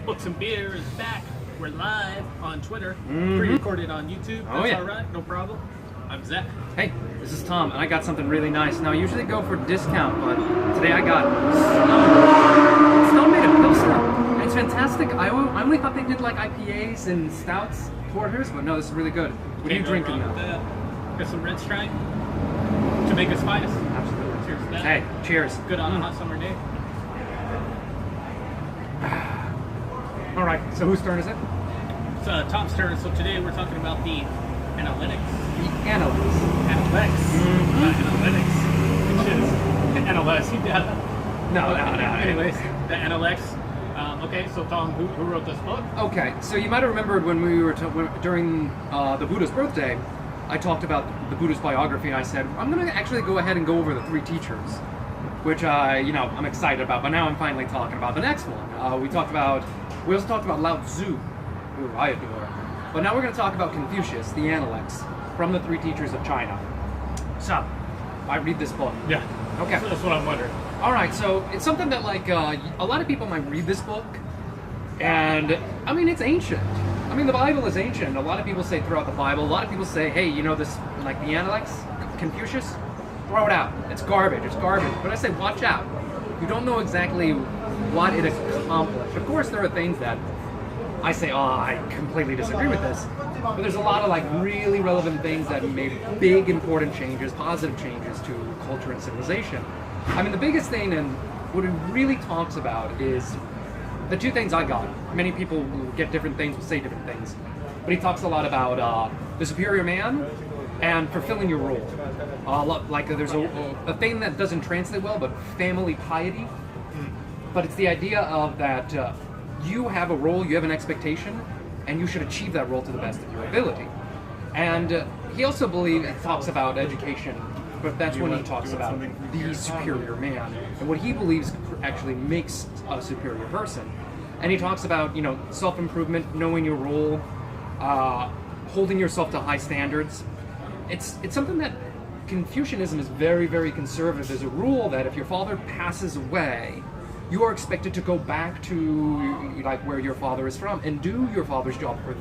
Books and Beer is back. We're live on Twitter, pre-recorded on YouTube. That's all right, no problem. I'm Zach. Hey, this is Tom, and I got something really nice. Now, I usually go for discount, but today I got Snow made a Pilsner, and it's fantastic. I only thought they did like IPAs and stouts, porters, but no, this is really good. What are you drinking now? Got some Red Stripe to make us finest. Absolutely. Cheers to that. Hey, cheers. Good on a hot summer day. All right, so whose turn is it? It's Tom's turn. So today we're talking about the Analects. The Analects. Analects. Analytics. Which is NLS. No. Anyways, the Analects. Okay, so Tom, who wrote this book? Okay, so you might have remembered when we were during the Buddha's birthday, I talked about the Buddha's biography, and I said I'm going to actually go ahead and go over the three teachers, which I'm excited about. But now I'm finally talking about the next one. We also talked about Lao Tzu, who I adore. But now we're going to talk about Confucius, the Analects, from the three teachers of China. So, I read this book. Yeah. Okay. So that's what I'm wondering. All right, so it's something that a lot of people might read this book, and I mean it's ancient. I mean the Bible is ancient. A lot of people say throughout the Bible. A lot of people say, hey, you know this, like the Analects, Confucius, throw it out. It's garbage. It's garbage. But I say, watch out. You don't know exactly what it accomplished. Of course, there are things that I say, I completely disagree with this. But there's a lot of really relevant things that made big, important changes, positive changes to culture and civilization. I mean, the biggest thing and what it really talks about is the two things I got. Many people will get different things, will say different things. But he talks a lot about the superior man and fulfilling your role. There's a thing that doesn't translate well, but family piety. But it's the idea of that you have a role, you have an expectation, and you should achieve that role to the best of your ability. And he also talks about education, but that's when he talks about the superior man and what he believes actually makes a superior person. And he talks about, self-improvement, knowing your role, holding yourself to high standards. It's something that Confucianism is very, very conservative. There's a rule that if your father passes away, you are expected to go back to where your father is from and do your father's job for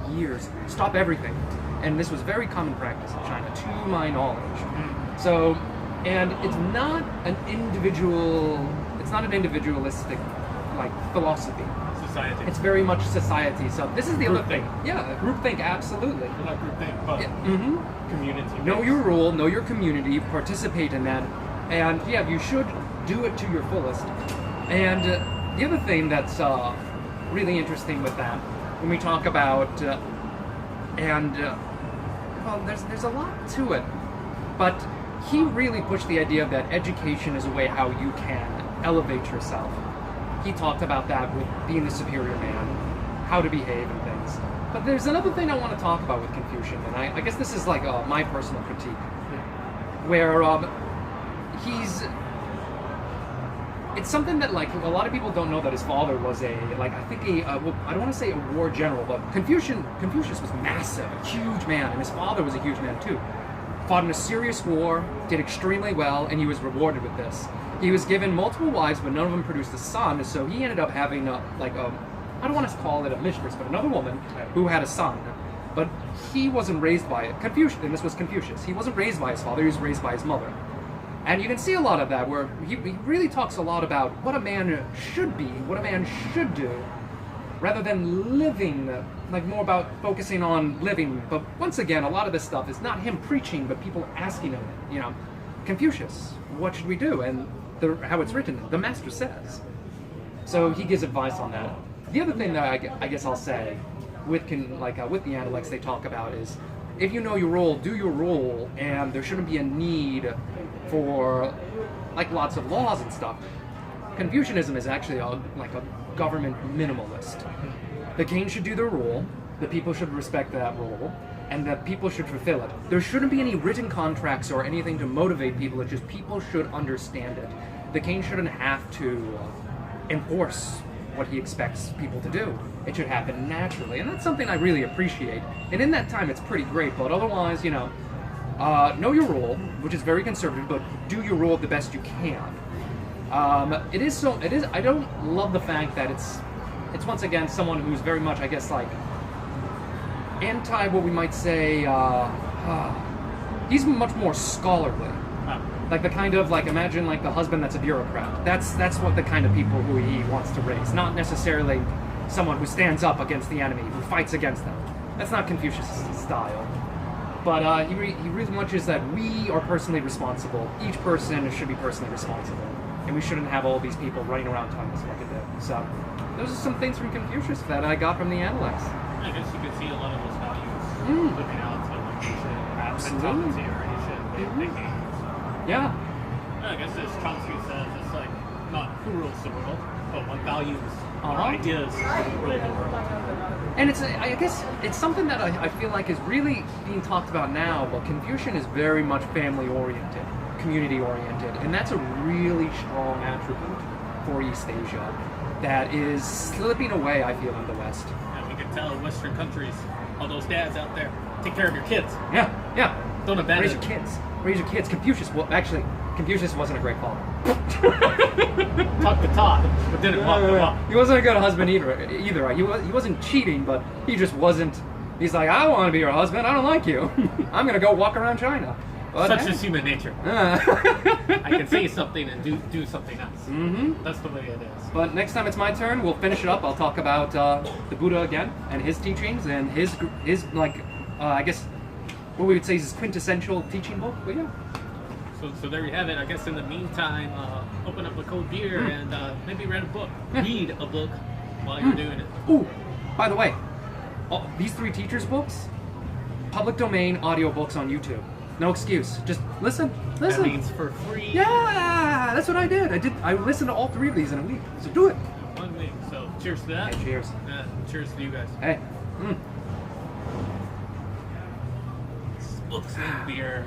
3 years. Stop everything. And this was very common practice in China, to my knowledge. So, and it's not an individualistic philosophy. Society. It's very much society. So this is the other thing. Yeah, groupthink, absolutely. Not groupthink, but community. Know your role, know your community, participate in that, and yeah, you should do it to your fullest. And the other thing that's really interesting with that, when we talk about, there's a lot to it, but he really pushed the idea that education is a way how you can elevate yourself. He talked about that with being the superior man, how to behave and things. But there's another thing I want to talk about with Confucian, and I guess this is my personal critique, where it's something that a lot of people don't know, that his father was I don't want to say a war general, but Confucius was massive, a huge man, and his father was a huge man too. Fought in a serious war, did extremely well, and he was rewarded with this. He was given multiple wives, but none of them produced a son, so he ended up having I don't want to call it a mistress, but another woman who had a son. But he wasn't raised by it. Confucius, and this was Confucius. He wasn't raised by his father, he was raised by his mother. And you can see a lot of that, where he really talks a lot about what a man should be, what a man should do, rather than living, more about focusing on living. But once again, a lot of this stuff is not him preaching, but people asking him, Confucius, what should we do? And how it's written, the master says. So he gives advice on that. The other thing that I guess I'll say, with the Analects they talk about is, if you know your role, do your role, and there shouldn't be a need for lots of laws and stuff. Confucianism is actually a government minimalist. The king should do their role, the people should respect that role, and that people should fulfill it. There shouldn't be any written contracts or anything to motivate people, it's just people should understand it. The king shouldn't have to enforce what he expects people to do. It should happen naturally, and that's something I really appreciate. And in that time, it's pretty great, but otherwise, know your role, which is very conservative, but do your role the best you can. I don't love the fact that it's it's once again someone who's very much, I guess, like anti what we might say. He's much more scholarly. Like the kind of like imagine like the husband that's a bureaucrat. That's what the kind of people who he wants to raise. Not necessarily someone who stands up against the enemy, who fights against them. That's not Confucius' style. But he really much is that we are personally responsible. Each person should be personally responsible, and we shouldn't have all these people running around telling us what to do. So those are some things from Confucius that I got from the Analects. I guess you could see a lot of those values living out to like Asian mentality or Asian way of thinking. Yeah. I guess as Chomsky says, it's like not who rules the world, but what values or ideas rule the world. And it's, I guess, it's something that I feel like is really being talked about now, but Confucian is very much family-oriented, community-oriented, and that's a really strong attribute for East Asia that is slipping away, I feel, in the West. And we can tell Western countries, all those dads out there, take care of your kids. Yeah. Don't abandon Raise your kids. Raise your kids. Confucius wasn't a great father. Talk the talk, but didn't walk the walk. He wasn't a good husband either. He wasn't cheating, but he just wasn't. He's like, I don't want to be your husband. I don't like you. I'm gonna go walk around China. But, such is human nature. I can say something and do something else. That's the way it is. But next time it's my turn, we'll finish it up. I'll talk about the Buddha again and his teachings and his like I guess what we would say is his quintessential teaching book. But yeah. So there you have it. I guess in the meantime, open up a cold beer and maybe read a book. Read a book while you're doing it. Ooh, by the way, these 3 teachers' books, public domain audiobooks on YouTube. No excuse. Just listen. That means for free. Yeah, that's what I did. I listened to all 3 of these in a week. So do it. 1 week. So cheers to that. Hey, cheers. Cheers to you guys. Hey. Books and beers.